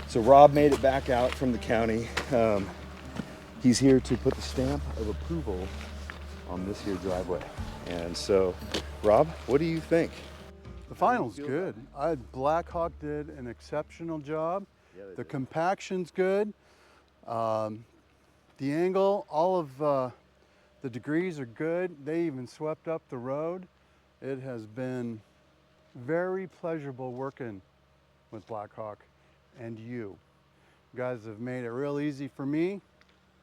So Rob made it back out from the county. He's here to put the stamp of approval on this here driveway. And so, Rob, what do you think? The final's good. Blackhawk did an exceptional job. Yeah, the compaction's good. The angle, all of the degrees are good. They even swept up the road. It has been very pleasurable working with Blackhawk and you. You guys have made it real easy for me.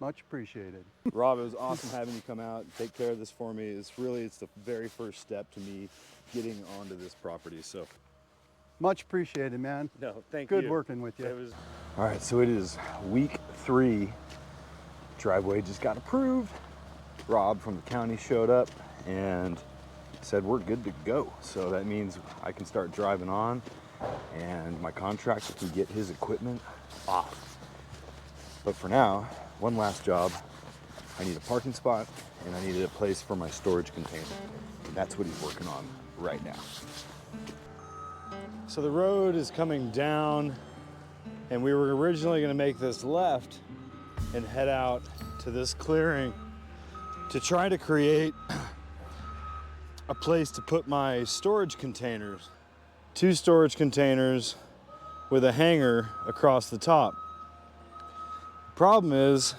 Much appreciated. Rob, it was awesome having you come out and take care of this for me. It's the very first step to me getting onto this property. So much appreciated, man. No, thank you. Good working with you. All right, so it is week 3. Driveway just got approved. Rob from the county showed up and said we're good to go. So that means I can start driving on and my contractor can get his equipment off. But for now, one last job. I need a parking spot and I needed a place for my storage container. And that's what he's working on right now. So the road is coming down and we were originally going to make this left and head out to this clearing to try to create a place to put my storage containers. 2 storage containers with a hanger across the top. Problem is,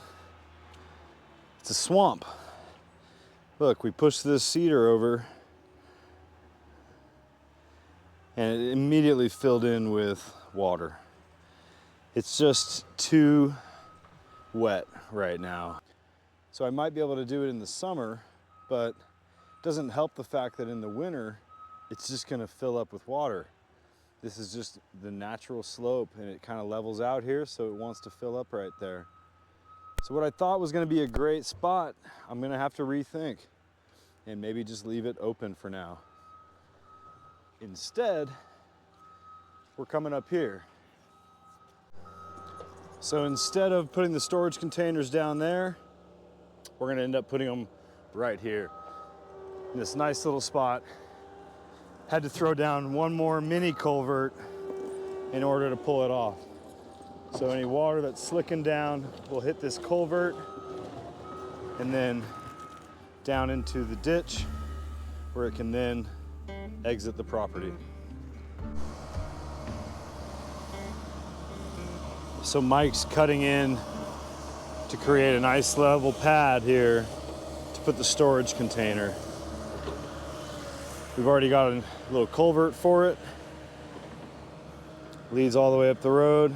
it's a swamp. Look, we pushed this cedar over and it immediately filled in with water. It's just too wet right now. So I might be able to do it in the summer, but it doesn't help the fact that in the winter, it's just gonna fill up with water. This is just the natural slope and it kind of levels out here, so it wants to fill up right there. So what I thought was gonna be a great spot, I'm gonna have to rethink and maybe just leave it open for now. Instead, we're coming up here. So instead of putting the storage containers down there, we're gonna end up putting them right here in this nice little spot. Had to throw down one more mini culvert in order to pull it off. So any water that's slicking down will hit this culvert and then down into the ditch where it can then exit the property. So Mike's cutting in to create a nice level pad here to put the storage container. We've already got a little culvert for it. Leads all the way up the road.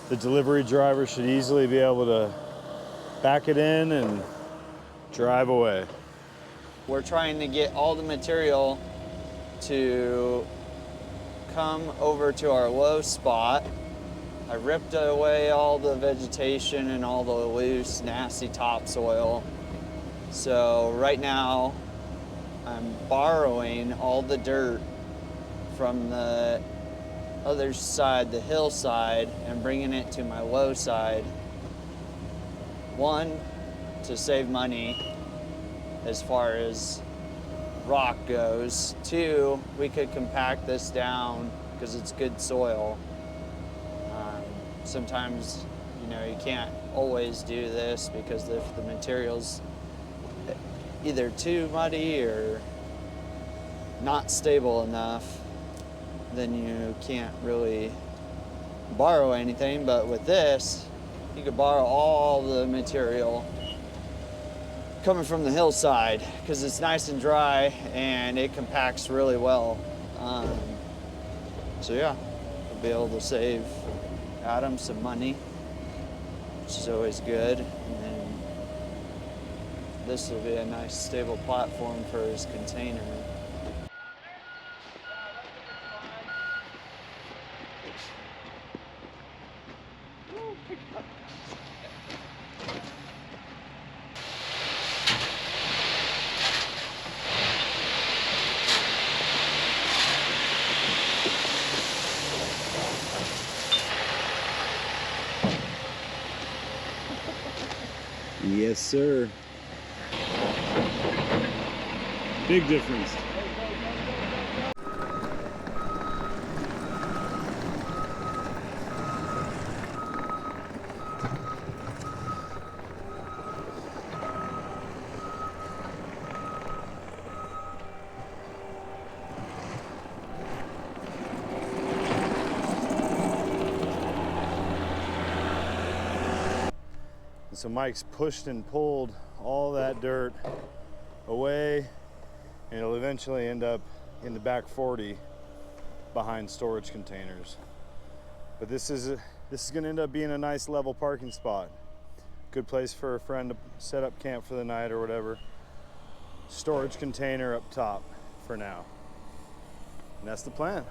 The delivery driver should easily be able to back it in and drive away. We're trying to get all the material to come over to our low spot. I ripped away all the vegetation and all the loose, nasty topsoil. So right now, I'm borrowing all the dirt from the other side, the hillside, and bringing it to my low side. 1, to save money as far as rock goes. 2, we could compact this down because it's good soil. Sometimes, you can't always do this because if the material's either too muddy or not stable enough, then you can't really borrow anything. But with this, you could borrow all the material coming from the hillside because it's nice and dry and it compacts really well. So yeah, we'll be able to save Adam some money, which is always good. And then this will be a nice stable platform for his container. Yes, sir. Big difference. And so Mike's pushed and pulled all that dirt away, and it'll eventually end up in the back 40 behind storage containers. But this is gonna end up being a nice level parking spot. Good place for a friend to set up camp for the night or whatever. Storage container up top for now. And that's the plan.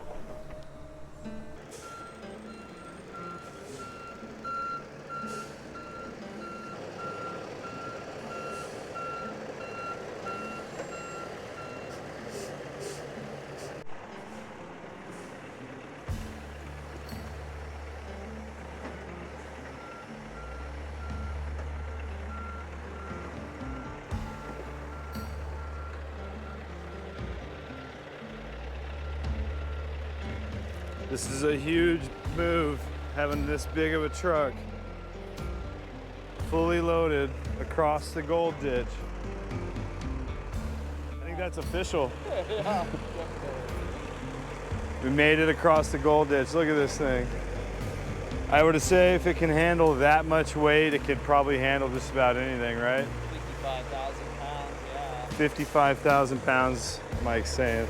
This is a huge move, having this big of a truck fully loaded across the gold ditch. I think that's official. Yeah. We made it across the gold ditch. Look at this thing. I would say if it can handle that much weight, it could probably handle just about anything, right? 55,000 pounds, yeah. 55,000 pounds, Mike's saying.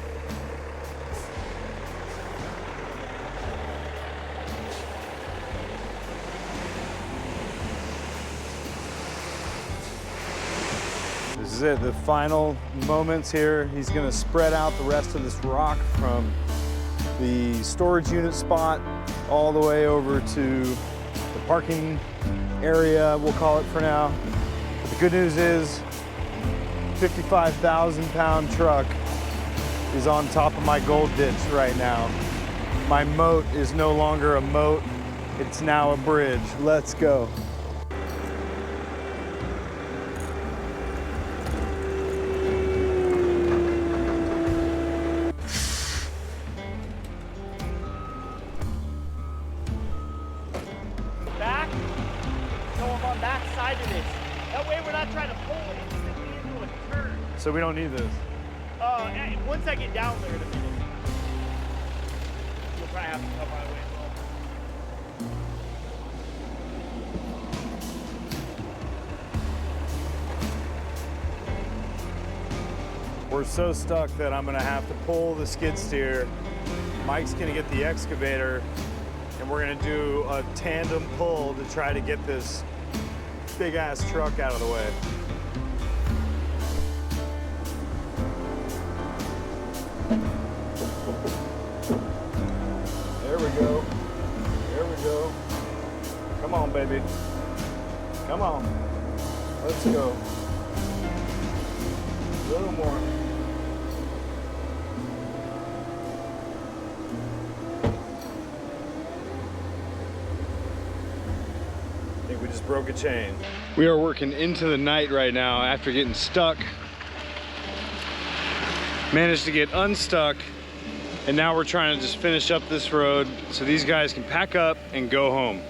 This is it, the final moments here. He's gonna spread out the rest of this rock from the storage unit spot all the way over to the parking area, we'll call it for now. But the good news is 55,000 pound truck is on top of my gold ditch right now. My moat is no longer a moat, it's now a bridge. Let's go. Back, so I'm on that side of this. That way we're not trying to pull it instantly into a turn. So we don't need this. And once I get down there in a minute, you'll probably have to come my way as well. We're so stuck that I'm gonna have to pull the skid steer. Mike's gonna get the excavator, and we're gonna do a tandem pull to try to get this big ass truck out of the way. There we go. There we go. Come on, baby. Come on. Let's go. A little more. I think we just broke a chain. We are working into the night right now after getting stuck. Managed to get unstuck, and now we're trying to just finish up this road so these guys can pack up and go home.